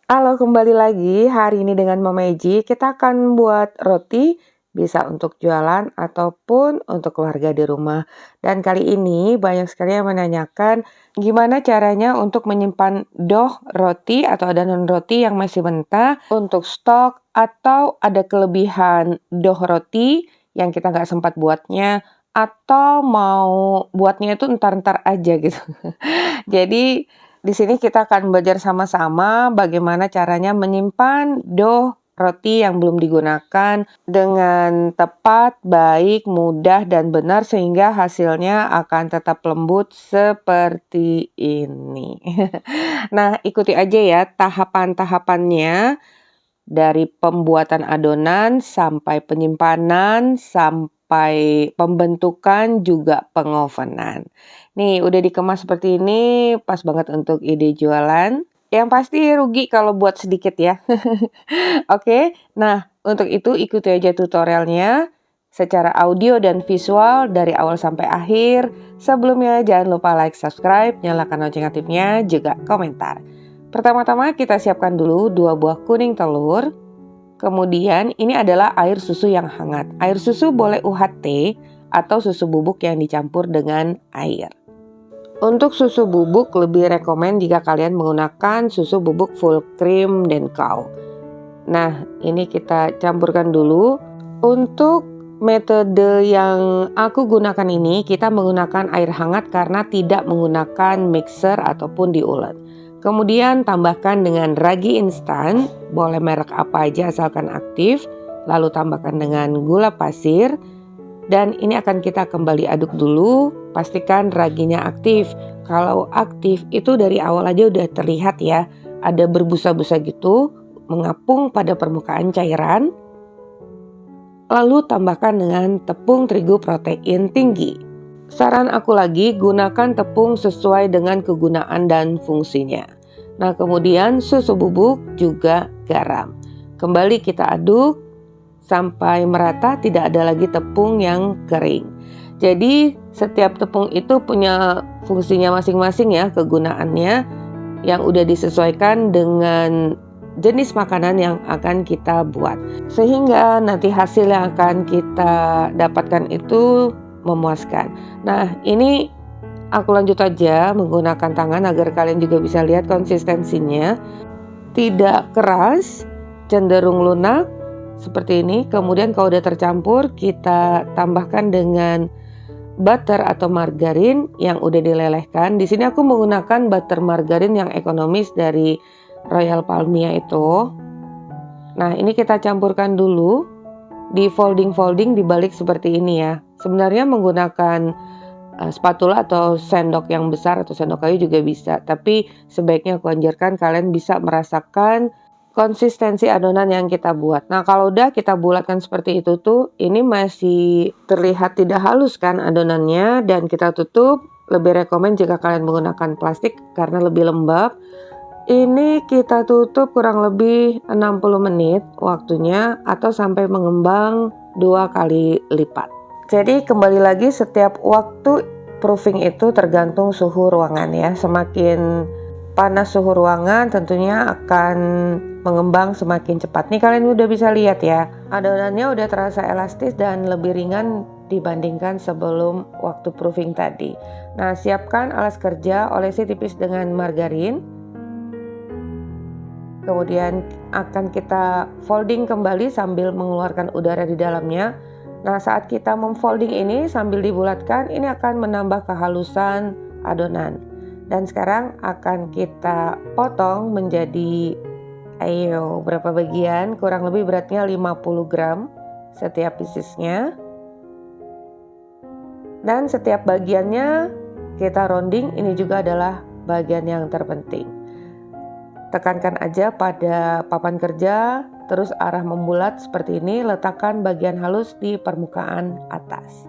Halo, kembali lagi. Hari ini dengan Mama kita akan buat roti, bisa untuk jualan ataupun untuk keluarga di rumah. Dan kali ini banyak sekali yang menanyakan gimana caranya untuk menyimpan dough roti atau adonan roti yang masih mentah untuk stok atau ada kelebihan dough roti yang kita nggak sempat buatnya atau mau buatnya itu entar-entar aja gitu. Jadi di sini kita akan belajar sama-sama bagaimana caranya menyimpan dough roti yang belum digunakan dengan tepat, baik, mudah, dan benar sehingga hasilnya akan tetap lembut seperti ini. Nah, ikuti aja ya tahapan-tahapannya dari pembuatan adonan sampai penyimpanan, sampai pembentukan juga pengovenan. Nih, udah dikemas seperti ini, pas banget untuk ide jualan. Yang pasti rugi kalau buat sedikit ya. Oke, nah untuk itu ikuti aja tutorialnya secara audio dan visual dari awal sampai akhir. Sebelumnya jangan lupa like, subscribe, nyalakan lonceng aktifnya, juga komentar. Pertama-tama kita siapkan dulu 2 buah kuning telur. Kemudian ini adalah air susu yang hangat. Air susu boleh UHT atau susu bubuk yang dicampur dengan air. Untuk susu bubuk lebih rekomen jika kalian menggunakan susu bubuk full cream dan cow. Nah, ini kita campurkan dulu. Untuk metode yang aku gunakan ini, kita menggunakan air hangat karena tidak menggunakan mixer ataupun diulek. Kemudian tambahkan dengan ragi instan, boleh merek apa aja asalkan aktif. Lalu tambahkan dengan gula pasir. Dan ini akan kita kembali aduk dulu, pastikan raginya aktif. Kalau aktif itu dari awal aja udah terlihat ya, ada berbusa-busa gitu, mengapung pada permukaan cairan. Lalu tambahkan dengan tepung terigu protein tinggi. Saran aku lagi, gunakan tepung sesuai dengan kegunaan dan fungsinya. Nah, kemudian susu bubuk juga garam. Kembali kita aduk sampai merata, tidak ada lagi tepung yang kering. Jadi setiap tepung itu punya fungsinya masing-masing ya, kegunaannya yang udah disesuaikan dengan jenis makanan yang akan kita buat. Sehingga nanti hasil yang akan kita dapatkan itu memuaskan. Nah, ini aku lanjut aja menggunakan tangan agar kalian juga bisa lihat konsistensinya. Tidak keras, cenderung lunak seperti ini. Kemudian kalau udah tercampur, kita tambahkan dengan butter atau margarin yang udah dilelehkan. Di sini aku menggunakan butter margarin yang ekonomis dari Royal Palmia itu. Nah, ini kita campurkan dulu. Di folding dibalik seperti ini ya. Sebenarnya menggunakan spatula atau sendok yang besar atau sendok kayu juga bisa. Tapi sebaiknya aku anjurkan kalian bisa merasakan konsistensi adonan yang kita buat. Nah, kalau udah kita bulatkan seperti itu tuh, ini masih terlihat tidak halus kan adonannya, dan kita tutup. Lebih rekomen jika kalian menggunakan plastik karena lebih lembab. Ini kita tutup kurang lebih 60 menit waktunya atau sampai mengembang 2 kali lipat. Jadi kembali lagi, setiap waktu proofing itu tergantung suhu ruangan ya. Semakin panas suhu ruangan tentunya akan mengembang semakin cepat. Nih kalian udah bisa lihat ya, adonannya udah terasa elastis dan lebih ringan dibandingkan sebelum waktu proofing tadi. Nah, siapkan alas kerja, olesi tipis dengan margarin. Kemudian akan kita folding kembali sambil mengeluarkan udara di dalamnya. Nah, saat kita memfolding ini sambil dibulatkan, ini akan menambah kehalusan adonan. Dan sekarang akan kita potong menjadi berapa bagian, kurang lebih beratnya 50 gram setiap piecesnya. Dan setiap bagiannya kita rounding, ini juga adalah bagian yang terpenting. Tekankan aja pada papan kerja, terus arah membulat seperti ini, letakkan bagian halus di permukaan atas.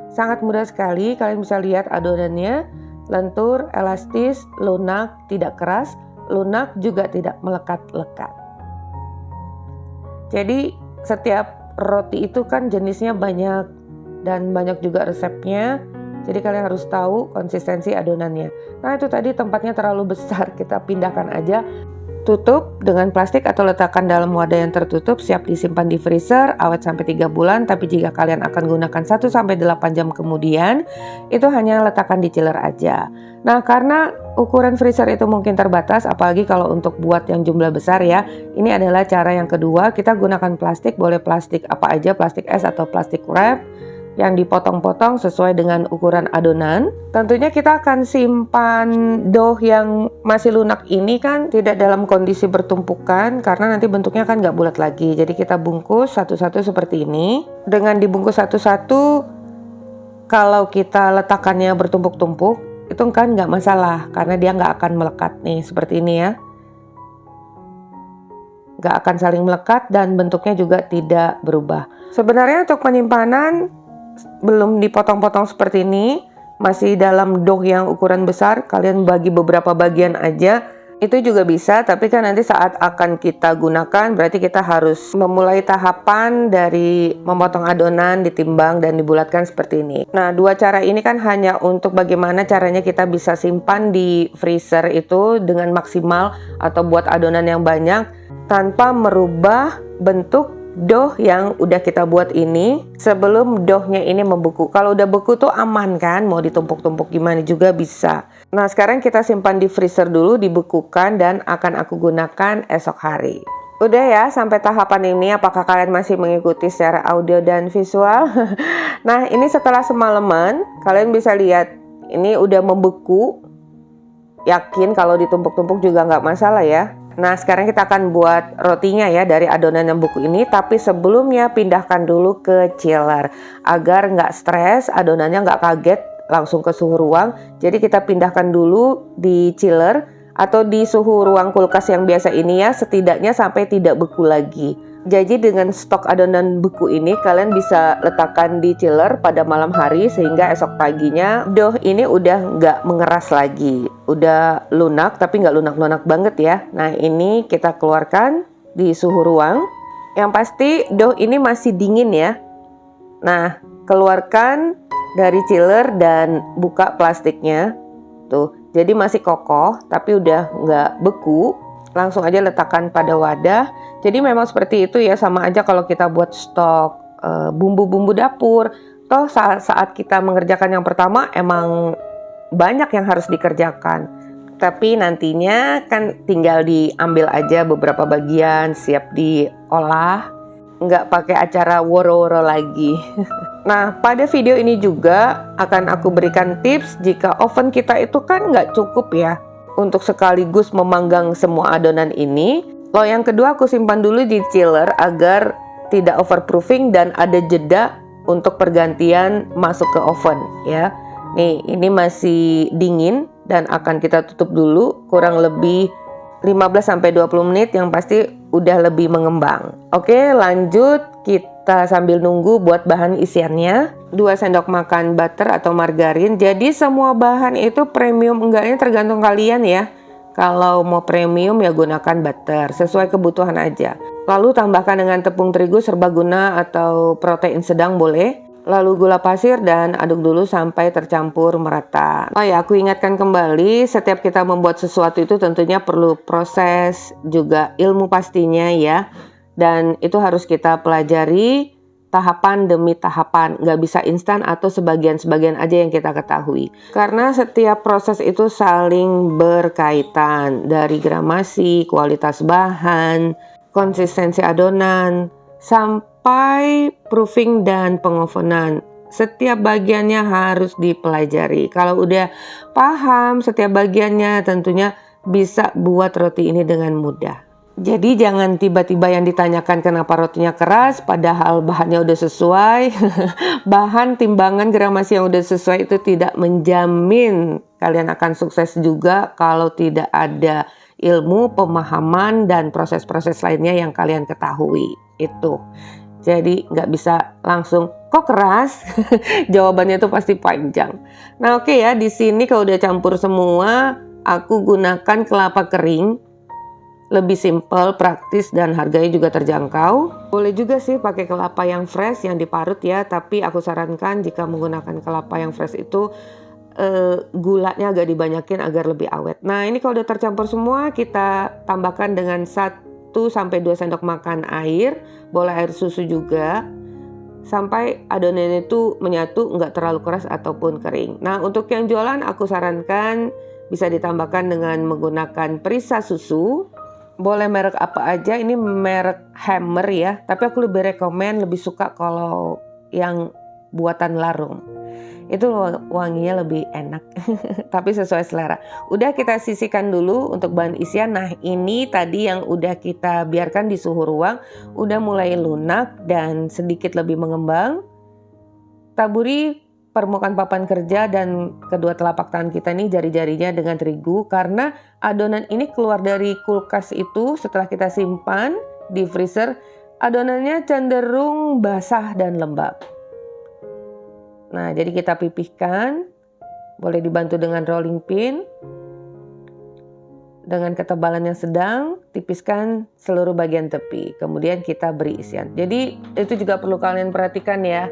Sangat mudah sekali, kalian bisa lihat adonannya lentur, elastis, lunak, tidak keras, lunak juga tidak melekat-lekat. Jadi setiap roti itu kan jenisnya banyak dan banyak juga resepnya. Jadi kalian harus tahu konsistensi adonannya. Nah, itu tadi tempatnya terlalu besar, kita pindahkan aja. Tutup dengan plastik atau letakkan dalam wadah yang tertutup, siap disimpan di freezer, awet sampai 3 bulan. Tapi jika kalian akan gunakan 1-8 jam kemudian, itu hanya letakkan di chiller aja. Nah, karena ukuran freezer itu mungkin terbatas, apalagi kalau untuk buat yang jumlah besar ya. Ini adalah cara yang kedua, kita gunakan plastik, boleh plastik apa aja, plastik es atau plastik wrap yang dipotong-potong sesuai dengan ukuran adonan. Tentunya kita akan simpan dough yang masih lunak ini kan tidak dalam kondisi bertumpukan karena nanti bentuknya kan nggak bulat lagi. Jadi kita bungkus satu-satu seperti ini. Dengan dibungkus satu-satu, kalau kita letakkannya bertumpuk-tumpuk itu kan nggak masalah karena dia nggak akan melekat nih seperti ini ya. Nggak akan saling melekat dan bentuknya juga tidak berubah. Sebenarnya untuk penyimpanan belum dipotong-potong seperti ini, masih dalam dough yang ukuran besar, kalian bagi beberapa bagian aja, itu juga bisa, tapi kan nanti saat akan kita gunakan, berarti kita harus memulai tahapan dari memotong adonan, ditimbang, dan dibulatkan seperti ini. Nah, dua cara ini kan hanya untuk bagaimana caranya kita bisa simpan di freezer itu dengan maksimal atau buat adonan yang banyak, tanpa merubah bentuk dough yang udah kita buat ini sebelum doughnya ini membeku. Kalau udah beku tuh aman kan, mau ditumpuk-tumpuk gimana juga bisa. Nah, sekarang kita simpan di freezer dulu, dibekukan dan akan aku gunakan esok hari. Udah ya, sampai tahapan ini apakah kalian masih mengikuti secara audio dan visual? Nah, ini setelah semalaman, kalian bisa lihat ini udah membeku. Yakin kalau ditumpuk-tumpuk juga nggak masalah ya. Nah, sekarang kita akan buat rotinya ya dari adonan yang beku ini. Tapi sebelumnya pindahkan dulu ke chiller agar nggak stres, adonannya nggak kaget langsung ke suhu ruang. Jadi kita pindahkan dulu di chiller atau di suhu ruang kulkas yang biasa ini ya, setidaknya sampai tidak beku lagi. Jadi dengan stok adonan beku ini kalian bisa letakkan di chiller pada malam hari sehingga esok paginya dough ini udah nggak mengeras lagi. Udah lunak tapi nggak lunak-lunak banget ya. Nah, ini kita keluarkan di suhu ruang. Yang pasti dough ini masih dingin ya. Nah, keluarkan dari chiller dan buka plastiknya. Tuh, jadi masih kokoh tapi udah nggak beku. Langsung aja letakkan pada wadah. Jadi memang seperti itu ya, sama aja kalau kita buat stok bumbu-bumbu dapur. Toh saat kita mengerjakan yang pertama emang banyak yang harus dikerjakan. Tapi nantinya kan tinggal diambil aja beberapa bagian, siap diolah. Nggak pakai acara woro-woro lagi. Nah, pada video ini juga akan aku berikan tips jika oven kita itu kan nggak cukup ya untuk sekaligus memanggang semua adonan ini. Lalu yang kedua aku simpan dulu di chiller agar tidak overproofing dan ada jeda untuk pergantian masuk ke oven ya. Nih, ini masih dingin dan akan kita tutup dulu kurang lebih 15-20 menit, yang pasti udah lebih mengembang. Oke, lanjut kita sambil nunggu buat bahan isiannya. 2 sendok makan butter atau margarin. Jadi semua bahan itu premium enggaknya tergantung kalian ya. Kalau mau premium ya gunakan butter, sesuai kebutuhan aja. Lalu tambahkan dengan tepung terigu serbaguna atau protein sedang boleh. Lalu gula pasir dan aduk dulu sampai tercampur merata. Oh ya, aku ingatkan kembali, setiap kita membuat sesuatu itu tentunya perlu proses, juga ilmu pastinya ya. Dan itu harus kita pelajari tahapan demi tahapan, nggak bisa instan atau sebagian-sebagian aja yang kita ketahui. Karena setiap proses itu saling berkaitan, dari gramasi, kualitas bahan, konsistensi adonan, sampai proofing dan pengovenan. Setiap bagiannya harus dipelajari. Kalau udah paham setiap bagiannya, tentunya bisa buat roti ini dengan mudah. Jadi jangan tiba-tiba yang ditanyakan kenapa rotinya keras, padahal bahannya udah sesuai. Bahan, timbangan, gramasi yang udah sesuai itu tidak menjamin kalian akan sukses juga kalau tidak ada ilmu, pemahaman, dan proses-proses lainnya yang kalian ketahui itu. Jadi nggak bisa langsung kok keras. Jawabannya itu pasti panjang. Nah, oke ya, di sini kalau udah campur semua, aku gunakan kelapa kering. Lebih simple, praktis, dan harganya juga terjangkau. Boleh juga sih pakai kelapa yang fresh yang diparut ya, tapi aku sarankan jika menggunakan kelapa yang fresh itu gulanya agak dibanyakin agar lebih awet. Nah, ini kalau udah tercampur semua, kita tambahkan dengan 1-2 sendok makan air, boleh air susu juga, sampai adonannya itu menyatu, nggak terlalu keras ataupun kering. Nah, untuk yang jualan aku sarankan bisa ditambahkan dengan menggunakan perisa susu. Boleh merek apa aja, ini merek Hammer ya, tapi aku lebih rekomen, lebih suka kalau yang buatan Larung. Itu wanginya lebih enak, tapi sesuai selera. Udah kita sisihkan dulu untuk bahan isian. Nah, ini tadi yang udah kita biarkan di suhu ruang, udah mulai lunak dan sedikit lebih mengembang. Taburi permukaan papan kerja dan kedua telapak tangan kita nih, jari-jarinya dengan terigu, karena adonan ini keluar dari kulkas itu setelah kita simpan di freezer, adonannya cenderung basah dan lembab. Nah, jadi kita pipihkan, boleh dibantu dengan rolling pin. Dengan ketebalan yang sedang, tipiskan seluruh bagian tepi. Kemudian kita beri isian. Jadi itu juga perlu kalian perhatikan ya,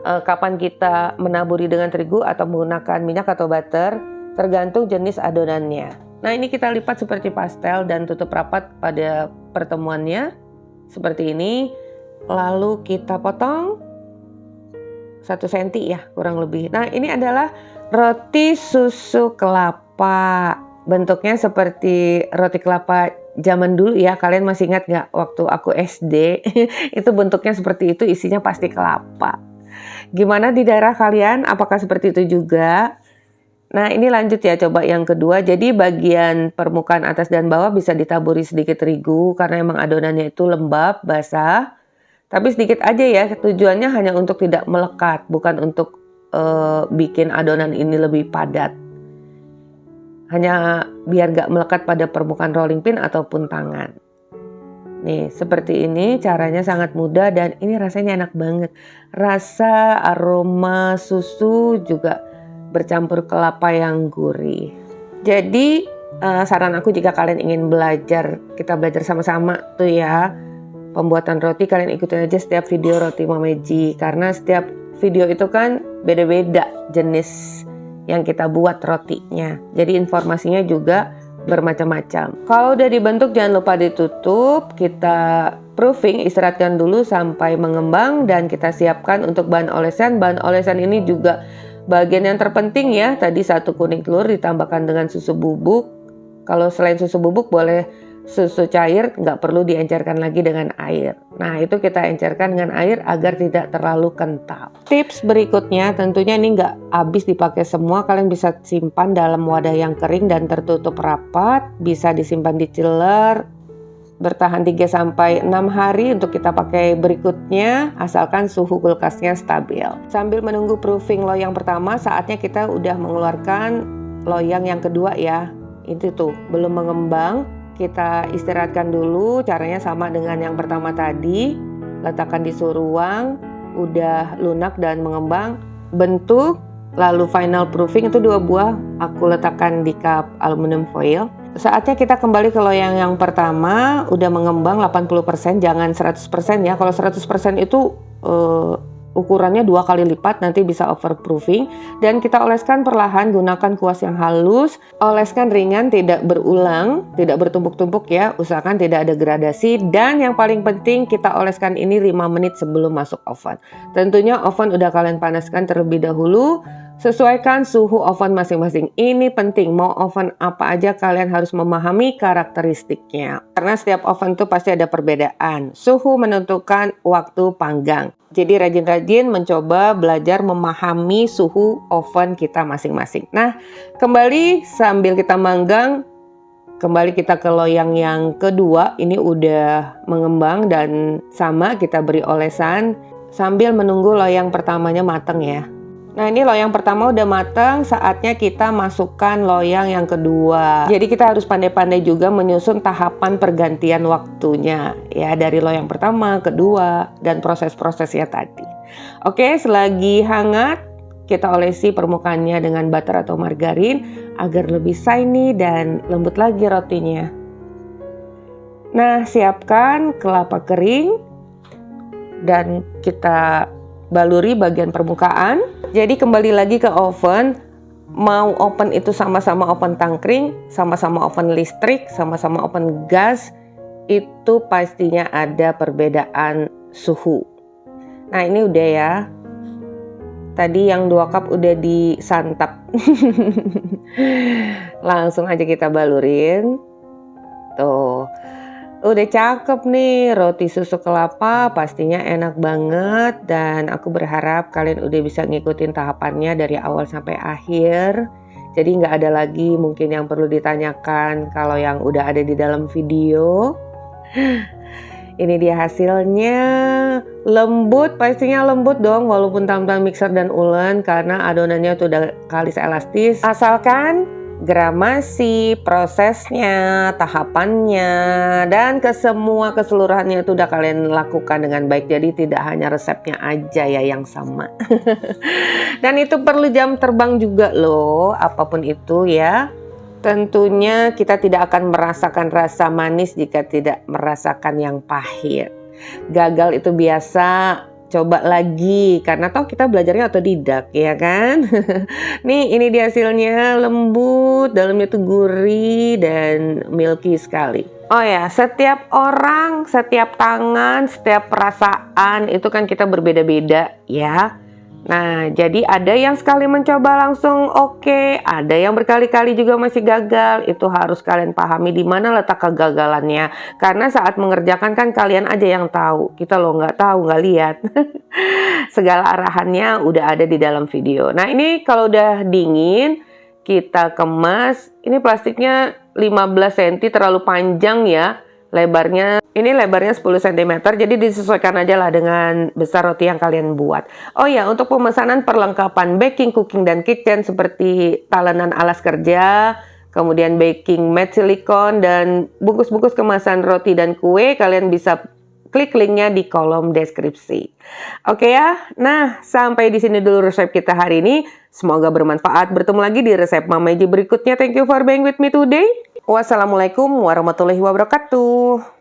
kapan kita menaburi dengan terigu atau menggunakan minyak atau butter, tergantung jenis adonannya. Nah, ini kita lipat seperti pastel dan tutup rapat pada pertemuannya. Seperti ini. Lalu kita potong 1 cm ya kurang lebih. Nah, ini adalah roti susu kelapa. Bentuknya seperti roti kelapa zaman dulu ya. Kalian masih ingat nggak waktu aku SD? Itu bentuknya seperti itu, isinya pasti kelapa. Gimana di daerah kalian? Apakah seperti itu juga? Nah, ini lanjut ya, coba yang kedua. Jadi bagian permukaan atas dan bawah bisa ditaburi sedikit terigu karena emang adonannya itu lembab, basah. Tapi sedikit aja ya, tujuannya hanya untuk tidak melekat, bukan untuk bikin adonan ini lebih padat. Hanya biar gak melekat pada permukaan rolling pin ataupun tangan. Nih, seperti ini caranya sangat mudah dan ini rasanya enak banget. Rasa aroma susu juga bercampur kelapa yang gurih. Jadi saran aku jika kalian ingin belajar, kita belajar sama-sama tuh ya. Pembuatan roti, kalian ikutin aja setiap video roti Mameji, karena setiap video itu kan beda-beda jenis yang kita buat rotinya. Jadi informasinya juga bermacam-macam. Kalau udah dibentuk jangan lupa ditutup, kita proofing, istirahatkan dulu sampai mengembang dan kita siapkan untuk bahan olesan. Bahan olesan ini juga bagian yang terpenting ya. Tadi 1 kuning telur ditambahkan dengan susu bubuk. Kalau selain susu bubuk boleh susu cair, nggak perlu diencerkan lagi dengan air. Nah, itu kita encerkan dengan air agar tidak terlalu kental. Tips berikutnya, tentunya ini nggak habis dipakai semua. Kalian bisa simpan dalam wadah yang kering dan tertutup rapat. Bisa disimpan di chiller, bertahan 3-6 hari untuk kita pakai berikutnya, asalkan suhu kulkasnya stabil. Sambil menunggu proofing loyang pertama, saatnya kita udah mengeluarkan loyang yang kedua ya. Itu tuh, belum mengembang. Kita istirahatkan dulu, caranya sama dengan yang pertama tadi. Letakkan di suhu ruang, udah lunak dan mengembang. Bentuk, lalu final proofing itu 2 buah. Aku letakkan di cup aluminium foil. Saatnya kita kembali ke loyang yang pertama, udah mengembang 80%, jangan 100% ya. Kalau 100% itu ukurannya 2 kali lipat, nanti bisa overproofing. Dan kita oleskan perlahan, gunakan kuas yang halus, oleskan ringan, tidak berulang, tidak bertumpuk-tumpuk ya, usahakan tidak ada gradasi. Dan yang paling penting, kita oleskan ini 5 menit sebelum masuk oven. Tentunya oven udah kalian panaskan terlebih dahulu. Sesuaikan suhu oven masing-masing. Ini penting, mau oven apa aja kalian harus memahami karakteristiknya. Karena setiap oven itu pasti ada perbedaan. Suhu menentukan waktu panggang. Jadi rajin-rajin mencoba belajar memahami suhu oven kita masing-masing. Nah, kembali sambil kita manggang, kembali kita ke loyang yang kedua. Ini udah mengembang dan sama kita beri olesan sambil menunggu loyang pertamanya matang ya. Nah, ini loyang pertama udah matang, saatnya kita masukkan loyang yang kedua. Jadi kita harus pandai-pandai juga menyusun tahapan pergantian waktunya ya, dari loyang pertama, kedua, dan proses-prosesnya tadi. Oke, selagi hangat kita olesi permukaannya dengan butter atau margarin agar lebih shiny dan lembut lagi rotinya. Nah, siapkan kelapa kering dan kita baluri bagian permukaan. Jadi kembali lagi ke oven, mau oven itu sama-sama oven tangkring, sama-sama oven listrik, sama-sama oven gas, itu pastinya ada perbedaan suhu. Nah ini udah ya. Tadi yang 2 cup udah disantap. Langsung aja kita balurin. Tuh. Udah cakep nih roti susu kelapa, pastinya enak banget dan aku berharap kalian udah bisa ngikutin tahapannya dari awal sampai akhir. Jadi nggak ada lagi mungkin yang perlu ditanyakan kalau yang udah ada di dalam video. Ini dia hasilnya, lembut, pastinya lembut dong walaupun tanpa mixer dan ulen karena adonannya tuh udah kalis elastis. Asalkan gramasi, prosesnya, tahapannya, dan semua keseluruhannya itu udah kalian lakukan dengan baik. Jadi tidak hanya resepnya aja ya yang sama. Dan itu perlu jam terbang juga loh, apapun itu ya. Tentunya kita tidak akan merasakan rasa manis jika tidak merasakan yang pahit. Gagal itu biasa, coba lagi karena toh kita belajarnya otodidak ya kan. Nih ini dia hasilnya, lembut, dalamnya tuh gurih dan milky sekali. Oh ya, setiap orang, setiap tangan, setiap perasaan itu kan kita berbeda-beda ya. Nah, jadi ada yang sekali mencoba langsung oke, ada yang berkali-kali juga masih gagal. Itu harus kalian pahami di mana letak kegagalannya. Karena saat mengerjakan kan kalian aja yang tahu. Kita loh nggak tahu, nggak lihat. Segala arahannya udah ada di dalam video. Nah, ini kalau udah dingin, kita kemas. Ini plastiknya 15 cm, terlalu panjang ya. Lebarnya, ini lebarnya 10 cm, jadi disesuaikan aja lah dengan besar roti yang kalian buat. Oh ya, untuk pemesanan perlengkapan baking, cooking, dan kitchen seperti talenan alas kerja, kemudian baking mat silikon, dan bungkus-bungkus kemasan roti dan kue, kalian bisa klik linknya di kolom deskripsi. Oke ya, nah sampai di sini dulu resep kita hari ini. Semoga bermanfaat. Bertemu lagi di resep Mama Eji berikutnya. Thank you for being with me today. Wassalamualaikum warahmatullahi wabarakatuh.